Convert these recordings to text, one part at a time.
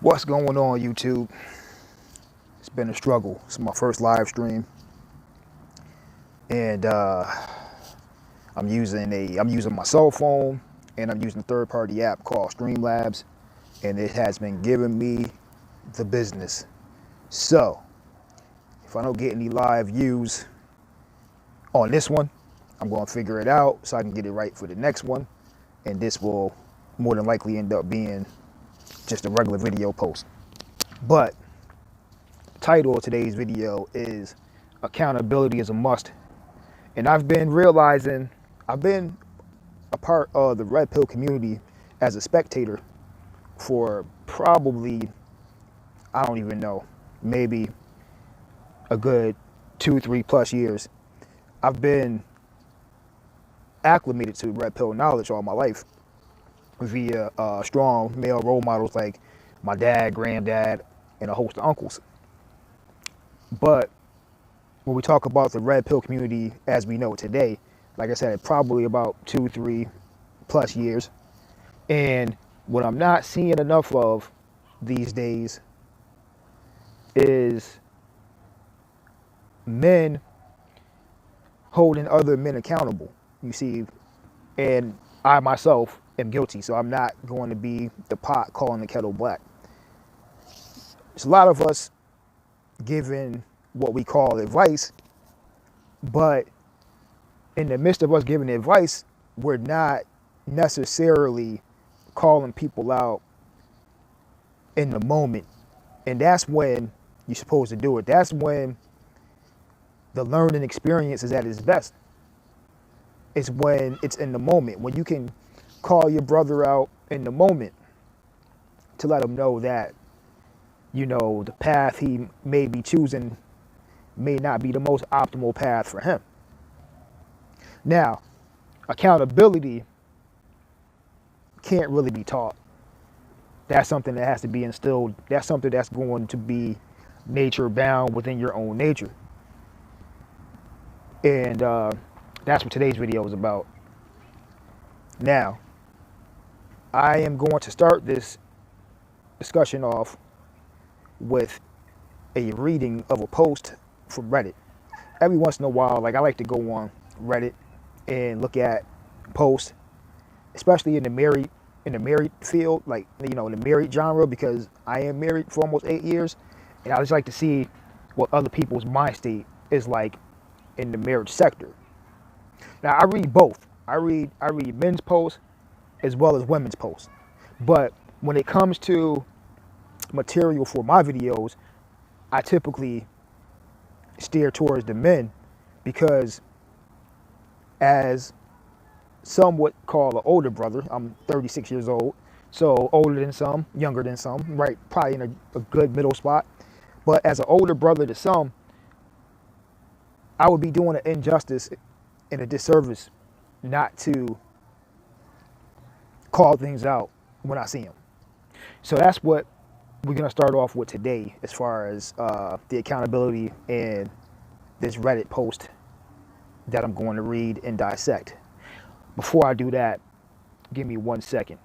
What's going on, YouTube? It's been a struggle. It's my first live stream, and I'm using my cell phone, and I'm using a third-party app called Streamlabs, and it has been giving me the business. So if I don't get any live views on this one, I'm going to figure it out so I can get it right for the next one, and this will more than likely end up being just a regular video post. But the title of today's video is Accountability is a Must. And I've been realizing I've been a part of the Red Pill community as a spectator for probably, I don't even know, maybe a good 2-3+ years. I've been acclimated to Red Pill knowledge all my life via strong male role models like my dad, granddad, and a host of uncles. But when we talk about the Red Pill community as we know it today, like I said, probably about 2-3+ years. And what I'm not seeing enough of these days is men holding other men accountable. You see, and I myself am guilty, so I'm not going to be the pot calling the kettle black. There's a lot of us giving what we call advice, but in the midst of us giving advice, we're not necessarily calling people out in the moment. And that's when you're supposed to do it. That's when the learning experience is at its best. It's when it's in the moment, when you can call your brother out in the moment to let him know that, you know, the path he may be choosing may not be the most optimal path for him. Now, accountability can't really be taught. That's something that has to be instilled. That's something that's going to be nature bound within your own nature. And that's what today's video is about. Now, I am going to start this discussion off with a reading of a post from Reddit. Every once in a while, like, I like to go on Reddit and look at posts, especially in the married field, like, you know, in the married genre, because I am married for almost 8 years, and I just like to see what other people's mind state is like in the marriage sector. Now, I read both. I read men's posts as well as women's posts. But when it comes to material for my videos, I typically steer towards the men, because as some would call an older brother, I'm 36 years old, so older than some, younger than some, right? Probably in a good middle spot. But as an older brother to some, I would be doing an injustice and a disservice not to call things out when I see them. So that's what we're going to start off with today as far as the accountability and this Reddit post that I'm going to read and dissect. Before I do that, give me 1 second.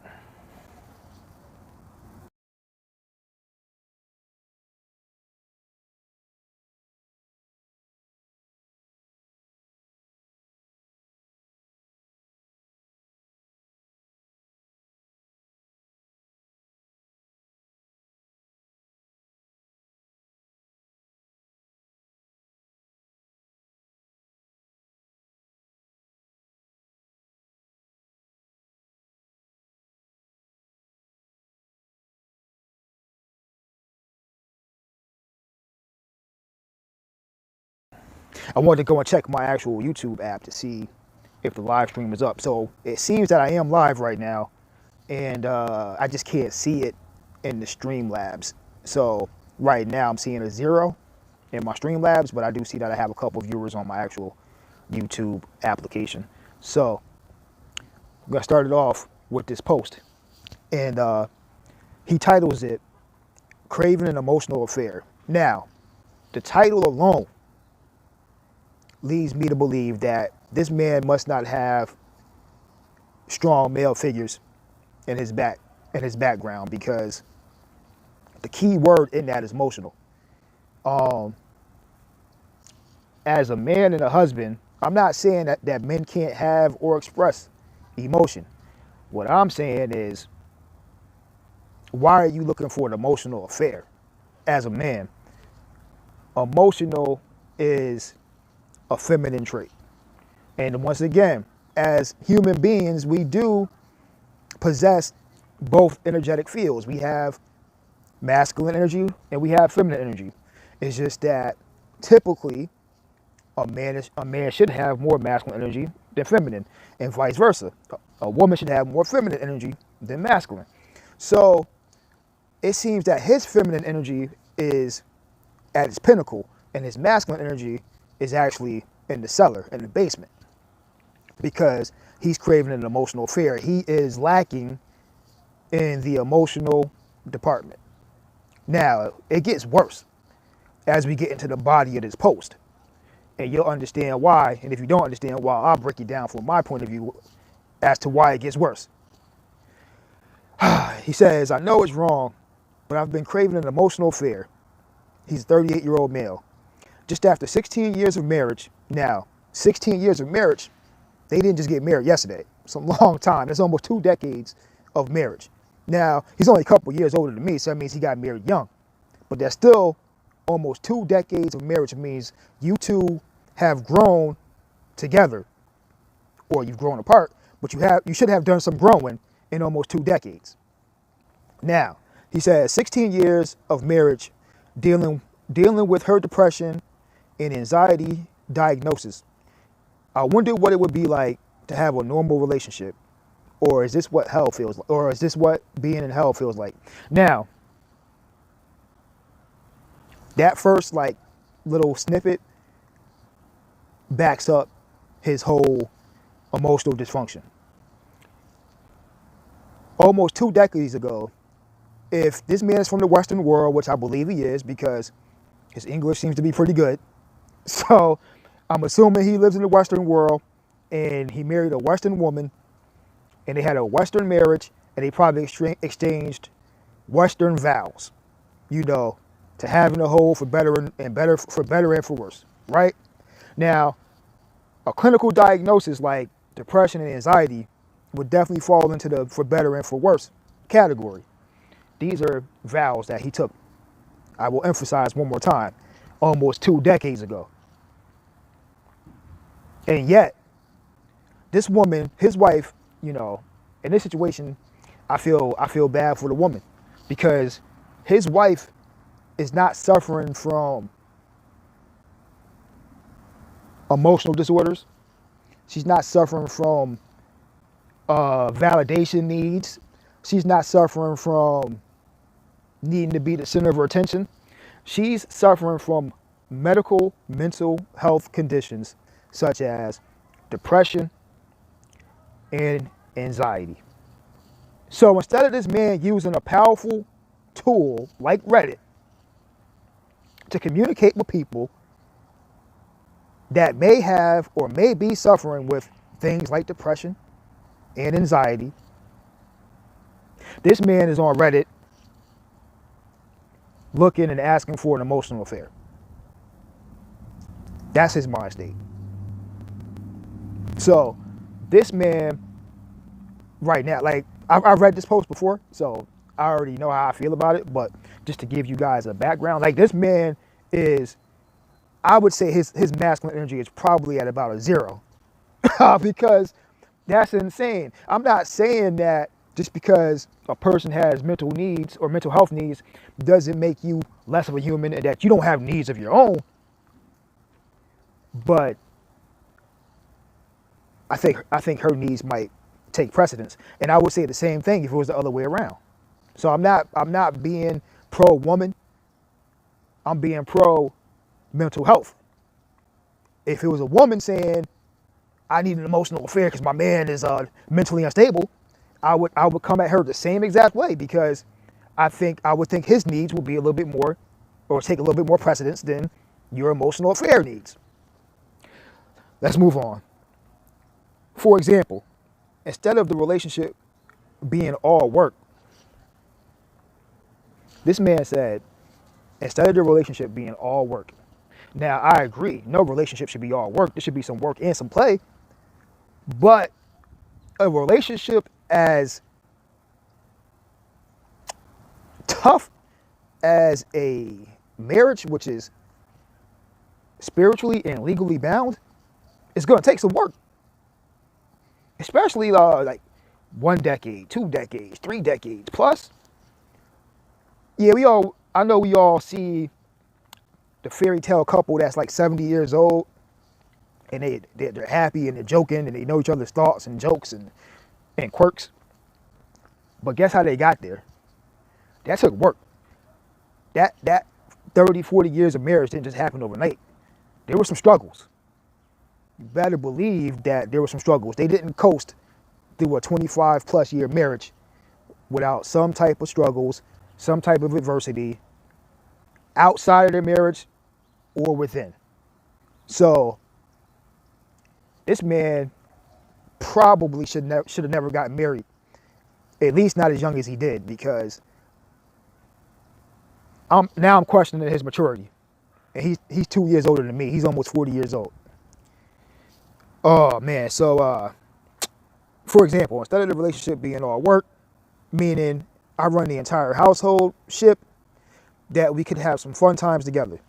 I wanted to go and check my actual YouTube app to see if the live stream is up. So it seems that I am live right now, and I just can't see it in the Streamlabs. So right now I'm seeing a 0 in my Streamlabs, but I do see that I have a couple viewers on my actual YouTube application. So I'm gonna start it off with this post, and he titles it "Craving an Emotional Affair." Now, the title alone leads me to believe that this man must not have strong male figures in his background, because The key word in that is emotional. Um, as a man and a husband, I'm not saying that men can't have or express emotion. What I'm saying is, why are you looking for an emotional affair? As a man, emotional is a feminine trait. And once again, as human beings, we do possess both energetic fields. We have masculine energy and we have feminine energy. It's just that typically a man should have more masculine energy than feminine, and vice versa. A woman should have more feminine energy than masculine. So it seems that his feminine energy is at its pinnacle, and his masculine energy is actually in the cellar, in the basement, because he's craving an emotional affair. He is lacking in the emotional department. Now, it gets worse as we get into the body of this post, and you'll understand why. And if you don't understand why, I'll break it down from my point of view as to why it gets worse. He says, I know it's wrong, but I've been craving an emotional affair. He's a 38-year-old male. Just after 16 years of marriage, now, 16 years of marriage, they didn't just get married yesterday. It's a long time. That's almost 2 decades of marriage. Now, he's only a couple years older than me, so that means he got married young. But that's still almost 2 decades of marriage. It means you two have grown together, or you've grown apart, but you should have done some growing in almost 2 decades. Now, he says 16 years of marriage, dealing with her depression and anxiety diagnosis. I wonder what it would be like to have a normal relationship. Or is this what hell feels like? Or is this what being in hell feels like? Now, that first little snippet backs up his whole emotional dysfunction. Almost 2 decades ago, if this man is from the Western world, which I believe he is because his English seems to be pretty good, so I'm assuming he lives in the Western world and he married a Western woman and they had a Western marriage and they probably exchanged Western vows, to have in the whole for better and for worse, right? Now, a clinical diagnosis like depression and anxiety would definitely fall into the for better and for worse category. These are vows that he took. I will emphasize one more time, almost 2 decades ago. And yet, this woman, his wife, in this situation, I feel bad for the woman because his wife is not suffering from emotional disorders. She's not suffering from validation needs. She's not suffering from needing to be the center of her attention. She's suffering from medical mental health conditions such as depression and anxiety. So instead of this man using a powerful tool like Reddit to communicate with people that may have or may be suffering with things like depression and anxiety, this man is on Reddit looking and asking for an emotional affair. That's his mind state. So this man right now, I've read this post before, so I already know how I feel about it, but just to give you guys a background, this man is, I would say his masculine energy is probably at about a 0 because that's insane. I'm not saying that just because a person has mental needs or mental health needs doesn't make you less of a human and that you don't have needs of your own. But I think her needs might take precedence. And I would say the same thing if it was the other way around. So I'm not being pro woman. I'm being pro mental health. If it was a woman saying, I need an emotional affair because my man is mentally unstable, I would come at her the same exact way because I would think his needs would be a little bit more, or take a little bit more precedence than your emotional affair needs. Let's move on. For example, instead of the relationship being all work, This man said, instead of the relationship being all work. Now, I agree. No relationship should be all work. There should be some work and some play. But a relationship as tough as a marriage, which is spiritually and legally bound, is going to take some work. Especially like 1 decade, 2 decades, 3 decades plus. Yeah, I know we all see the fairy tale couple that's like 70 years old and they're happy and they're joking and they know each other's thoughts and jokes and quirks. But guess how they got there? That took work. That 30, 40 years of marriage didn't just happen overnight. There were some struggles. You better believe that there were some struggles. They didn't coast through a 25 plus year marriage without some type of struggles, some type of adversity outside of their marriage or within. So this man probably should have never gotten married, at least not as young as he did, because I'm questioning his maturity. And he's 2 years older than me. He's almost 40 years old. Oh man, so for example, instead of the relationship being all work, meaning I run the entire household ship, that we could have some fun times together.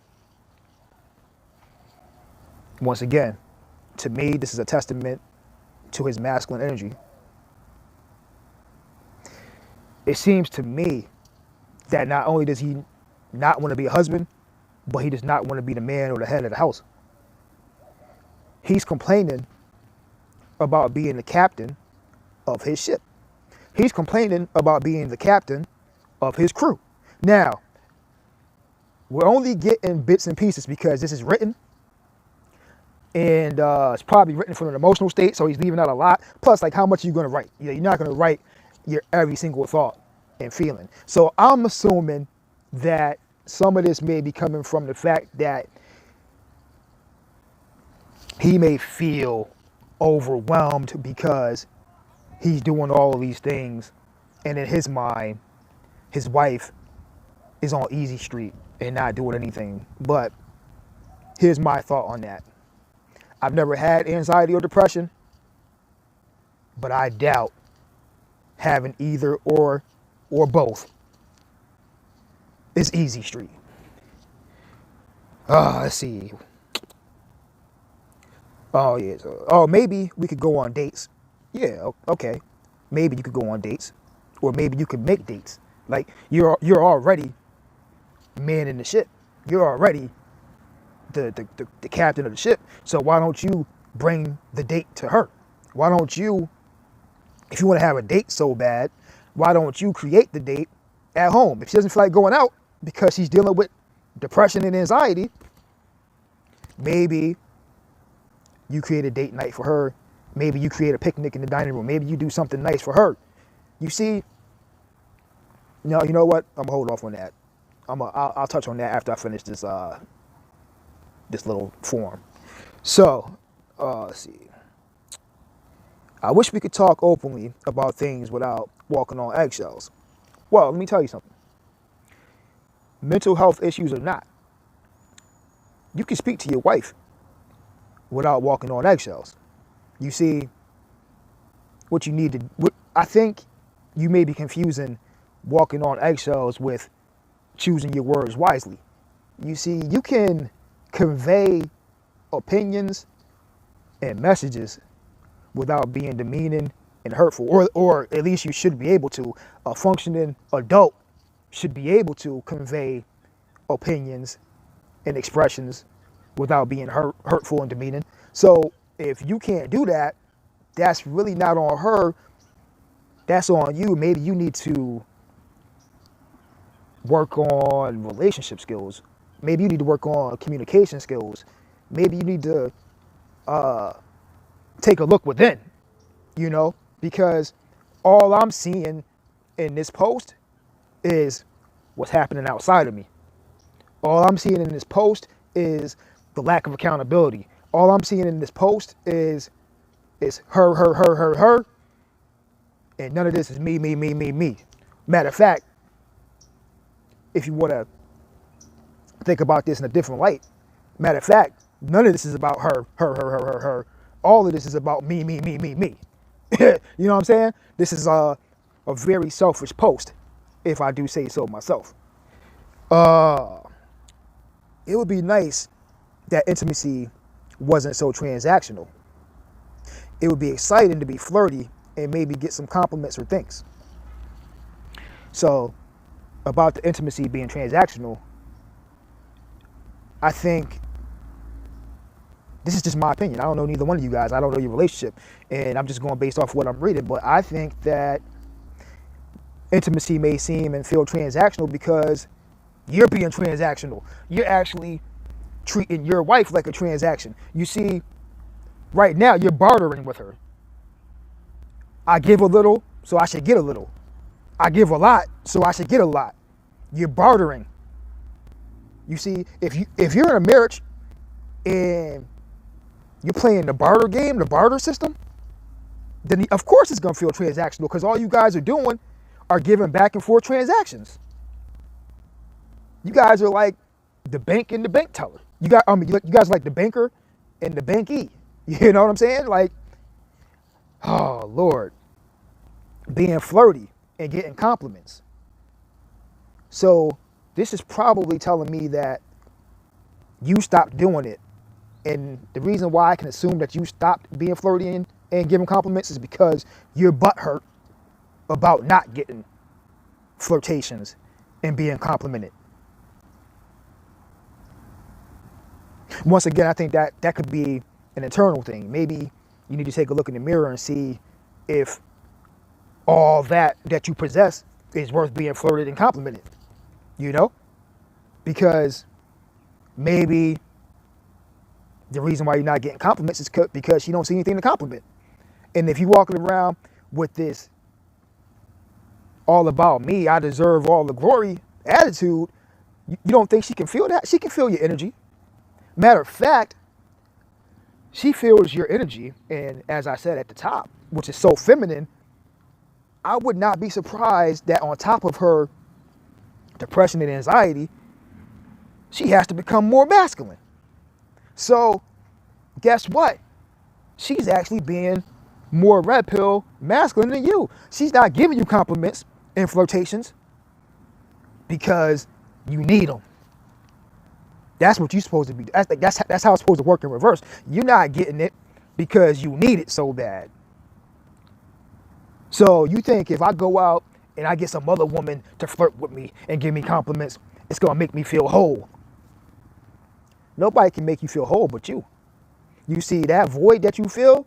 Once again, to me, this is a testament to his masculine energy. It seems to me that not only does he not want to be a husband, but he does not want to be the man or the head of the house. He's complaining about being the captain of his ship. He's complaining about being the captain of his crew. Now, we're only getting bits and pieces because this is written, and it's probably written from an emotional state, so he's leaving out a lot. Plus, like, how much are you going to write? You're not going to write your every single thought and feeling. So I'm assuming that some of this may be coming from the fact that he may feel overwhelmed because he's doing all of these things, and in his mind, his wife is on easy street and not doing anything. But here's my thought on that. I've never had anxiety or depression, but I doubt having either or both is easy street. Let's see. Oh yeah. So, maybe we could go on dates. Yeah. Okay. Maybe you could go on dates, or maybe you could make dates. Like you're already man in the ship. You're already the captain of the ship. So why don't you bring the date to her? Why don't you, if you want to have a date so bad, why don't you create the date at home? If she doesn't feel like going out because she's dealing with depression and anxiety, maybe you create a date night for her. Maybe you create a picnic in the dining room. Maybe you do something nice for her. You see, no, you know what? I'm gonna hold off on that. I'll touch on that after I finish this this little form. So, let's see. I wish we could talk openly about things without walking on eggshells. Well, let me tell you something. Mental health issues or not, you can speak to your wife without walking on eggshells. You see, what you need to, I think you may be confusing walking on eggshells with choosing your words wisely. You see, you can convey opinions and messages without being demeaning and hurtful, or at least you should be able to. A functioning adult should be able to convey opinions and expressions without being hurtful and demeaning. So if you can't do that, that's really not on her. That's on you. Maybe you need to work on relationship skills. Maybe you need to work on communication skills. Maybe you need to take a look within, because all I'm seeing in this post is what's happening outside of me. All I'm seeing in this post is the lack of accountability. All I'm seeing in this post is her, and none of this is me. Matter of fact, if you want to think about this in a different light. Matter of fact, none of this is about her. All of this is about me. You know what I'm saying? This is a very selfish post, if I do say so myself. It would be nice that intimacy wasn't so transactional. It would be exciting to be flirty and maybe get some compliments or things. So, about the intimacy being transactional, I think, this is just my opinion. I don't know neither one of you guys. I don't know your relationship. And I'm just going based off what I'm reading. But I think that intimacy may seem and feel transactional because you're being transactional. You're actually treating your wife like a transaction. You see, right now, you're bartering with her. I give a little, so I should get a little. I give a lot, so I should get a lot. You're bartering. You see, if you're in a marriage and you're playing the barter game, the barter system, then of course it's going to feel transactional because all you guys are doing are giving back and forth transactions. You guys are like the bank and the bank teller. You guys are like the banker and the bankee. You know what I'm saying? Like, oh Lord, being flirty and getting compliments. So this is probably telling me that you stopped doing it. And the reason why I can assume that you stopped being flirty and giving compliments is because you're butthurt about not getting flirtations and being complimented. Once again, I think that could be an internal thing. Maybe you need to take a look in the mirror and see if all that you possess is worth being flirted and complimented. You know? Because maybe the reason why you're not getting compliments is because you don't see anything to compliment. And if you're walking around with this all about me, I deserve all the glory attitude, you don't think she can feel that? She can feel your energy. Matter of fact, she feels your energy. And as I said at the top, which is so feminine, I would not be surprised that on top of her depression and anxiety, she has to become more masculine. So, guess what? She's actually being more red pill masculine than you. She's not giving you compliments and flirtations because you need them. That's what you're supposed to be. That's how it's supposed to work in reverse. You're not getting it because you need it so bad. So you think if I go out and I get some other woman to flirt with me and give me compliments, it's going to make me feel whole. Nobody can make you feel whole but you. You see, that void that you feel,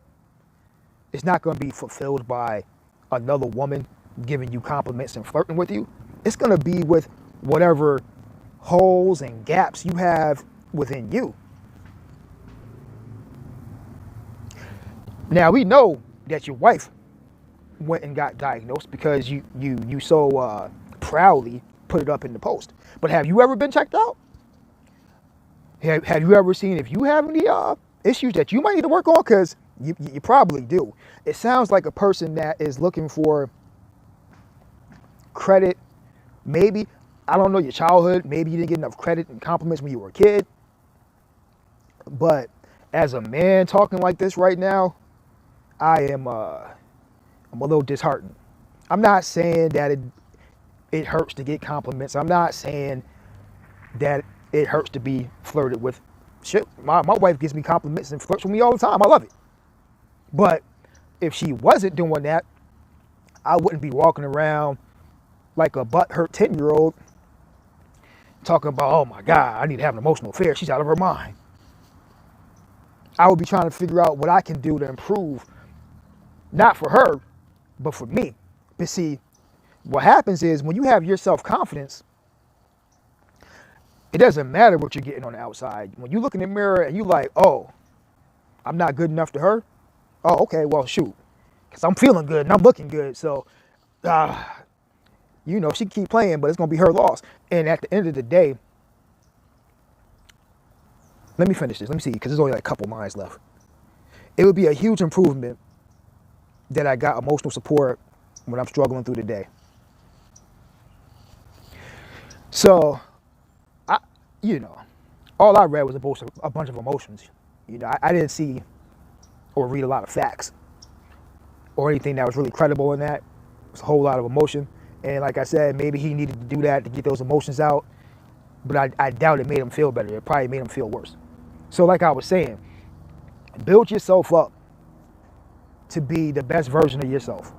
it's not going to be fulfilled by another woman giving you compliments and flirting with you. It's going to be with whatever holes and gaps you have within you. Now, we know that your wife went and got diagnosed because you so proudly put it up in the post. But have you ever been checked out? Have you ever seen if you have any issues that you might need to work on? Because you probably do. It sounds like a person that is looking for credit. Maybe, I don't know, your childhood. Maybe you didn't get enough credit and compliments when you were a kid. But as a man talking like this right now, I'm a little disheartened. I'm not saying that it hurts to get compliments. I'm not saying that it hurts to be flirted with. Shit, my wife gives me compliments and flirts with me all the time. I love it. But if she wasn't doing that, I wouldn't be walking around like a butthurt 10-year-old talking about, oh my God, I need to have an emotional affair. She's out of her mind. I would be trying to figure out what I can do to improve, not for her, but for me. But see, what happens is when you have your self-confidence, it doesn't matter what you're getting on the outside. When you look in the mirror and you like, oh, I'm not good enough to her. Oh, okay, well, shoot. Because I'm feeling good and I'm looking good. So, she can keep playing, but it's going to be her loss. And at the end of the day, let me finish this. Let me see, because there's only like a couple lines left. It would be a huge improvement that I got emotional support when I'm struggling through the day. So, I, you know, all I read was a bunch of emotions. I didn't see or read a lot of facts or anything that was really credible in that. It was a whole lot of emotion. And like I said, maybe he needed to do that to get those emotions out. But I doubt it made him feel better. It probably made him feel worse. So like I was saying, build yourself up to be the best version of yourself.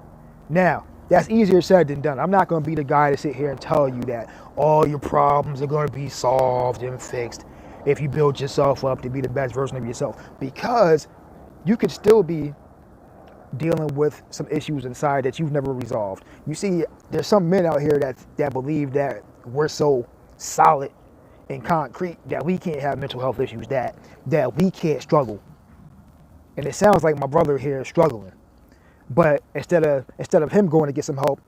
Now, that's easier said than done. I'm not going to be the guy to sit here and tell you that all your problems are going to be solved and fixed if you build yourself up to be the best version of yourself, because you could still be dealing with some issues inside that you've never resolved. You see, there's some men out here that believe that we're so solid and concrete that we can't have mental health issues, that we can't struggle. And it sounds like my brother here is struggling. But instead of him going to get some help,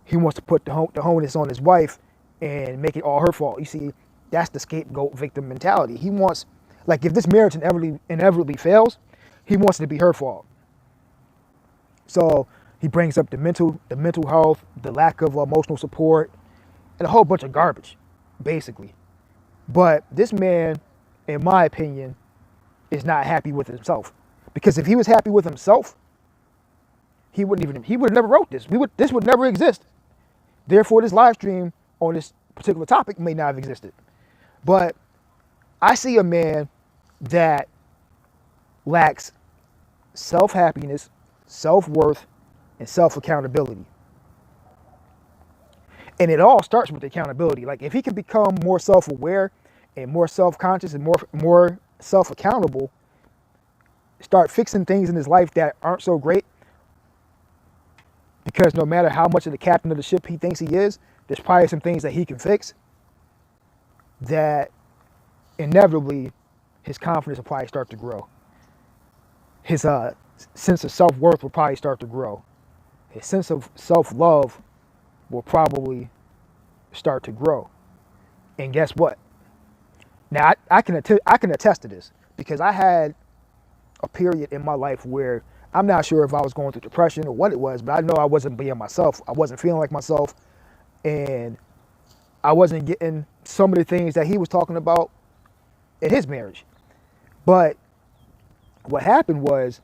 he wants to put the onus on his wife and make it all her fault. You see, that's the scapegoat victim mentality. He wants, like, if this marriage inevitably fails, he wants it to be her fault. So he brings up the mental health, the lack of emotional support, and a whole bunch of garbage, basically. But this man, in my opinion, is not happy with himself. Because if he was happy with himself, he would have never wrote this. This would never exist. Therefore, this live stream on this particular topic may not have existed. But I see a man that lacks self-happiness, self-worth, and self-accountability. And it all starts with accountability. Like, if he can become more self-aware and more self-conscious and more self-accountable, start fixing things in his life that aren't so great, because no matter how much of the captain of the ship he thinks he is, there's probably some things that he can fix, that inevitably his confidence will probably start to grow. His sense of self-worth will probably start to grow. His sense of self-love will probably start to grow. And guess what? Now, I can attest to this, because I had a period in my life where I'm not sure if I was going through depression or what it was, but I know I wasn't being myself. I wasn't feeling like myself, and I wasn't getting some of the things that he was talking about in his marriage. But what happened was,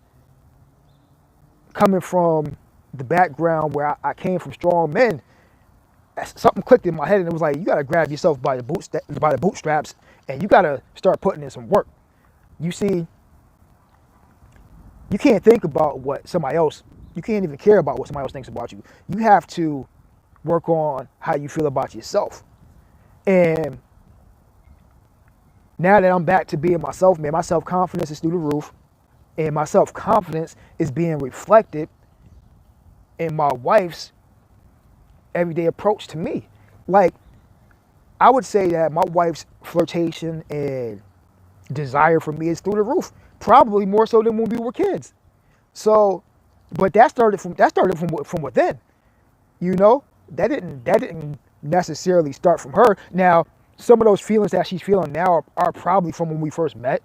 coming from the background where I came from strong men, something clicked in my head, and it was like, you got to grab yourself by the bootstraps, and you got to start putting in some work. You see, you can't think about what somebody else, you can't even care about what somebody else thinks about you. You have to work on how you feel about yourself. And now that I'm back to being myself, man, my self-confidence is through the roof. And my self-confidence is being reflected in my wife's everyday approach to me. Like, I would say that my wife's flirtation and desire for me is through the roof. Probably more so than when we were kids. So, but that started from within. You know, that didn't necessarily start from her. Now, some of those feelings that she's feeling now are probably from when we first met,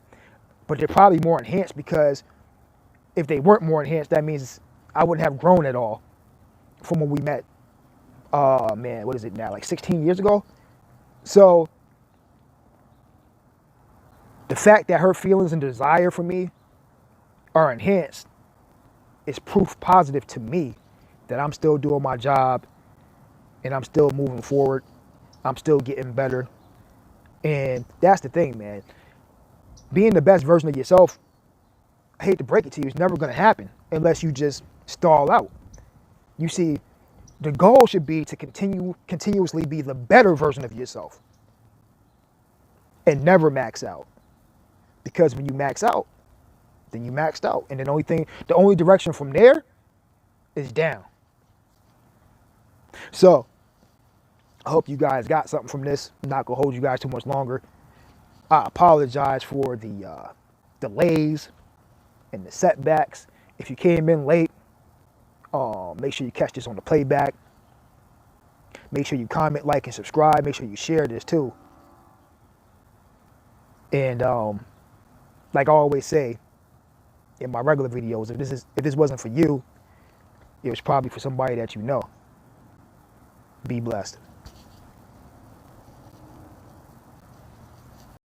but they're probably more enhanced, because if they weren't more enhanced, that means I wouldn't have grown at all from when we met. Man, what is it now? Like 16 years ago? So the fact that her feelings and desire for me are enhanced is proof positive to me that I'm still doing my job and I'm still moving forward. I'm still getting better. And that's the thing, man. Being the best version of yourself, I hate to break it to you, is never going to happen unless you just stall out. You see, the goal should be to continuously be the better version of yourself and never max out. Because when you max out, then you maxed out. And the only direction from there is down. So, I hope you guys got something from this. I'm not going to hold you guys too much longer. I apologize for the delays and the setbacks. If you came in late, make sure you catch this on the playback. Make sure you comment, like, and subscribe. Make sure you share this too. And like I always say in my regular videos, if this wasn't for you, it was probably for somebody that you know. Be blessed.